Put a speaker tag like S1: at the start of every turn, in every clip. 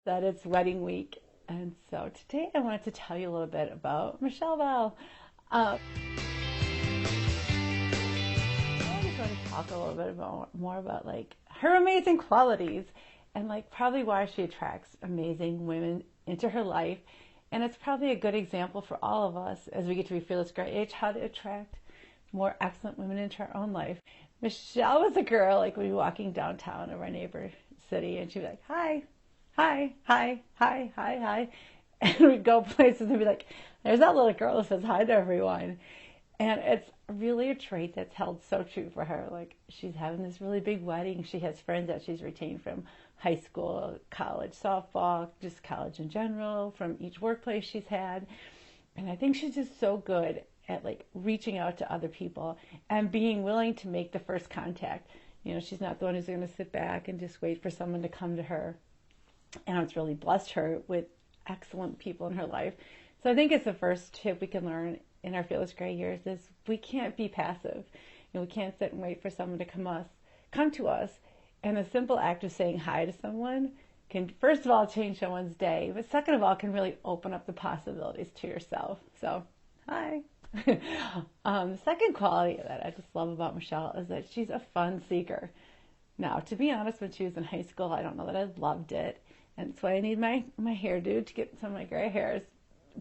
S1: that it's wedding week. And so today I wanted to tell you a little bit about Michelle Belle. I just want to talk a little bit more about like her amazing qualities and like probably why she attracts amazing women into her life. And it's probably a good example for all of us as we get to be fearless great age, how to attract more excellent women into our own life. Michelle was a girl, like we'd be walking downtown of our neighbor city, and she'd be like, hi, hi, hi, hi, hi, hi. And we'd go places and be like, there's that little girl that says hi to everyone. And it's really a trait that's held so true for her. Like, she's having this really big wedding. She has friends that she's retained from high school, college, softball, just college in general, from each workplace she's had. And I think she's just so good at like reaching out to other people and being willing to make the first contact. You know, she's not the one who's going to sit back and just wait for someone to come to her. And it's really blessed her with excellent people in her life. So I think it's the first tip we can learn in our fearless gray years is we can't be passive. You know, we can't sit and wait for someone to come to us. And a simple act of saying hi to someone can, first of all, change someone's day, but second of all, can really open up the possibilities to yourself. So, hi. The second quality that I just love about Michelle is that she's a fun seeker. Now, to be honest, when she was in high school, I don't know that I loved it. And that's why I need my hairdo to get some of my gray hairs.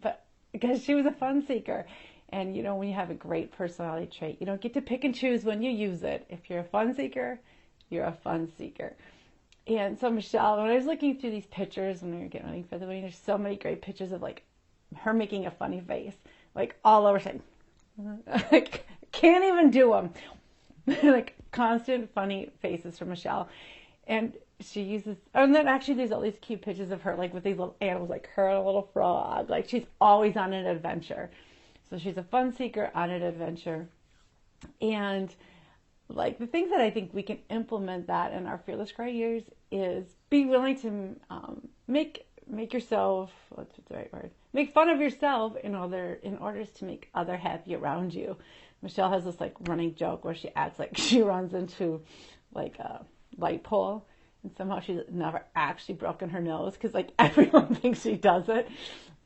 S1: But because she was a fun seeker. And, you know, when you have a great personality trait, you don't get to pick and choose when you use it. If you're a fun seeker, you're a fun seeker. And so Michelle, when I was looking through these pictures when we were getting ready for the wedding, there's so many great pictures of like her making a funny face, like all over. Like, can't even do them. Like constant funny faces from Michelle. And she uses, and then actually there's all these cute pictures of her like with these little animals, like her and a little frog. Like she's always on an adventure. So she's a fun seeker on an adventure. And like the things that I think we can implement that in our fearless gray years is be willing to make yourself, what's the right word? Make fun of yourself in order to make other happy around you. Michelle has this like running joke where she acts like she runs into like a light pole and somehow she's never actually broken her nose because like everyone thinks she does it.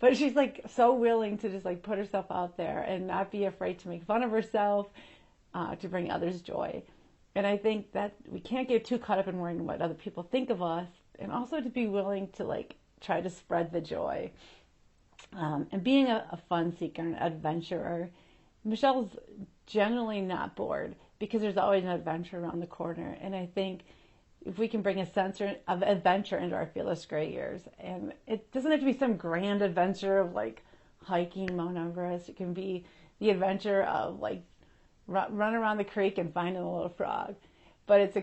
S1: But she's like so willing to just like put herself out there and not be afraid to make fun of herself, to bring others joy. And I think that we can't get too caught up in worrying what other people think of us, and also to be willing to like try to spread the joy. And being a fun seeker, an adventurer, Michelle's generally not bored because there's always an adventure around the corner. And I think if we can bring a sense of adventure into our fearless gray years, and it doesn't have to be some grand adventure of like hiking Mount Everest. It can be the adventure of like run around the creek and finding a little frog. But it's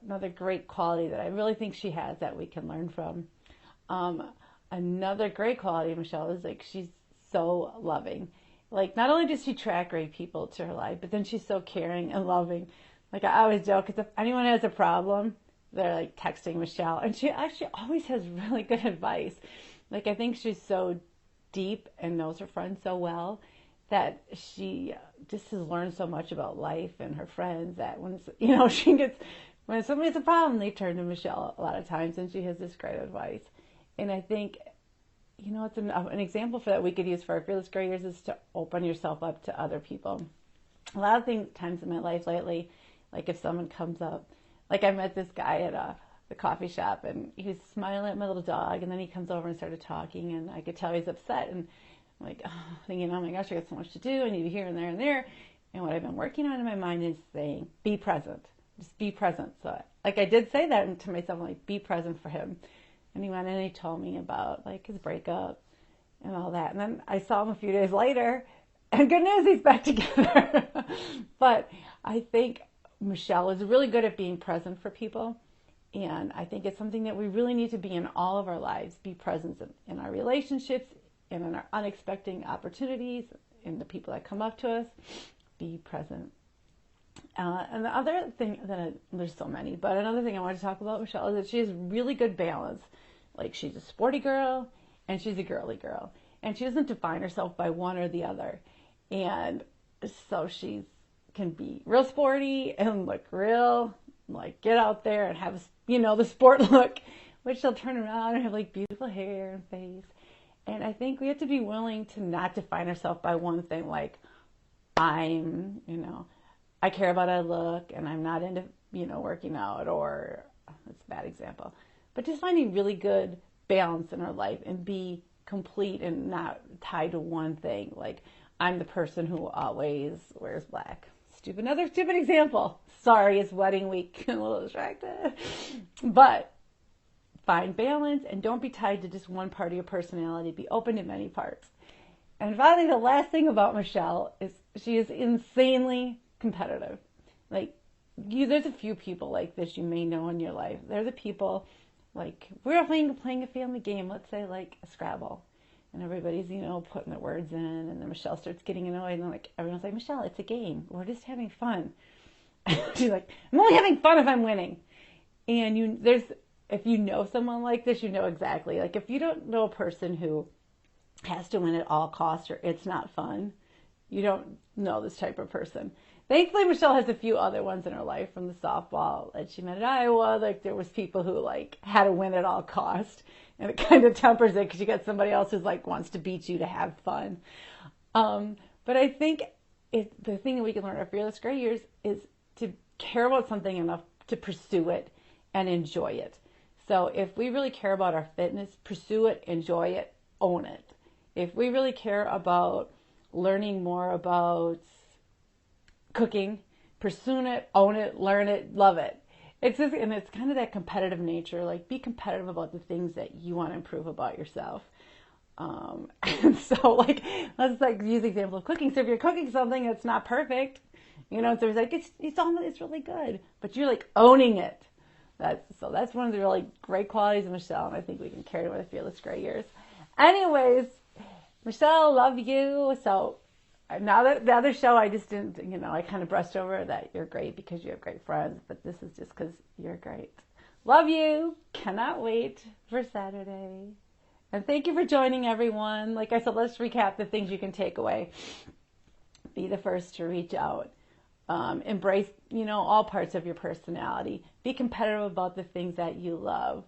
S1: another great quality that I really think she has that we can learn from. Another great quality of Michelle is like she's so loving. Like not only does she attract great people to her life, but then she's so caring and loving. Like I always joke, if anyone has a problem, they're like texting Michelle, and she actually always has really good advice. Like I think she's so deep and knows her friends so well that she just has learned so much about life and her friends that when somebody has a problem, they turn to Michelle a lot of times, and she has this great advice. And I think, you know, it's an example for that we could use for our fearless gray years is to open yourself up to other people. A lot of times in my life lately, like if someone comes up, like I met this guy at the coffee shop, and he was smiling at my little dog, and then he comes over and started talking, and I could tell he's upset, and I'm like, thinking, oh my gosh, I got so much to do, I need to here and there and there. And what I've been working on in my mind is saying, be present. Just be present. So like I did say that to myself, I'm like, be present for him. And he went in and he told me about like his breakup and all that. And then I saw him a few days later, and good news, he's back together. But I think Michelle is really good at being present for people. And I think it's something that we really need to be in all of our lives, be present in our relationships, and in our unexpected opportunities, in the people that come up to us, be present. And the other thing there's so many, but another thing I want to talk about Michelle is that she has really good balance. Like she's a sporty girl and she's a girly girl, and she doesn't define herself by one or the other. And so she can be real sporty and look real, like get out there and have, the sport look, which she'll turn around and have like beautiful hair and face. And I think we have to be willing to not define ourselves by one thing, like I care about how I look and I'm not into, working out, or that's a bad example, but just finding really good balance in our life and be complete and not tied to one thing. Like I'm the person who always wears black. Another stupid example. Sorry, it's wedding week. I'm a little distracted. But find balance and don't be tied to just one part of your personality. Be open to many parts. And finally, the last thing about Michelle is she is insanely competitive. Like, there's a few people like this you may know in your life. They're the people, like, we're playing a family game, let's say like a Scrabble. And everybody's, putting their words in, and then Michelle starts getting annoyed, and everyone's like, Michelle, it's a game. We're just having fun. She's like, I'm only having fun if I'm winning. And if you know someone like this, you know exactly. Like, if you don't know a person who has to win at all costs or it's not fun, you don't know this type of person. Thankfully, Michelle has a few other ones in her life from the softball that she met at Iowa. Like, there was people who, like, had to win at all cost. And it kind of tempers it because you got somebody else who's, like, wants to beat you to have fun. But I think the thing that we can learn our fearless gray years is to care about something enough to pursue it and enjoy it. So if we really care about our fitness, pursue it, enjoy it, own it. If we really care about learning more about cooking, pursue it, own it, learn it, love it. It's kind of that competitive nature. Like, be competitive about the things that you want to improve about yourself. And so, like, let's use the example of cooking. So if you're cooking something that's not perfect, so it's like it's really good, but you're like owning it. That's one of the really great qualities of Michelle, and I think we can carry it with the fearless gray years. Anyways, Michelle, love you. So now that the other show, I just didn't, I kind of brushed over that you're great because you have great friends, but this is just because you're great. Love you. Cannot wait for Saturday. And thank you for joining, everyone. Like I said, let's recap the things you can take away. Be the first to reach out. Embrace, all parts of your personality. Be competitive about the things that you love.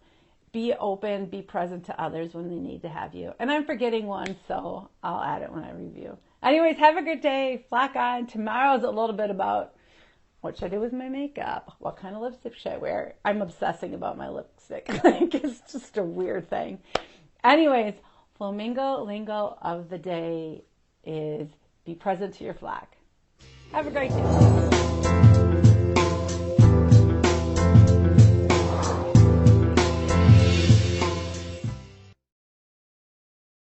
S1: Be open, be present to others when they need to have you. And I'm forgetting one, so I'll add it when I review. Anyways, have a good day. Flock on. Tomorrow's a little bit about what should I do with my makeup? What kind of lipstick should I wear? I'm obsessing about my lipstick. It's just a weird thing. Anyways, flamingo lingo of the day is be present to your flock. Have a great day.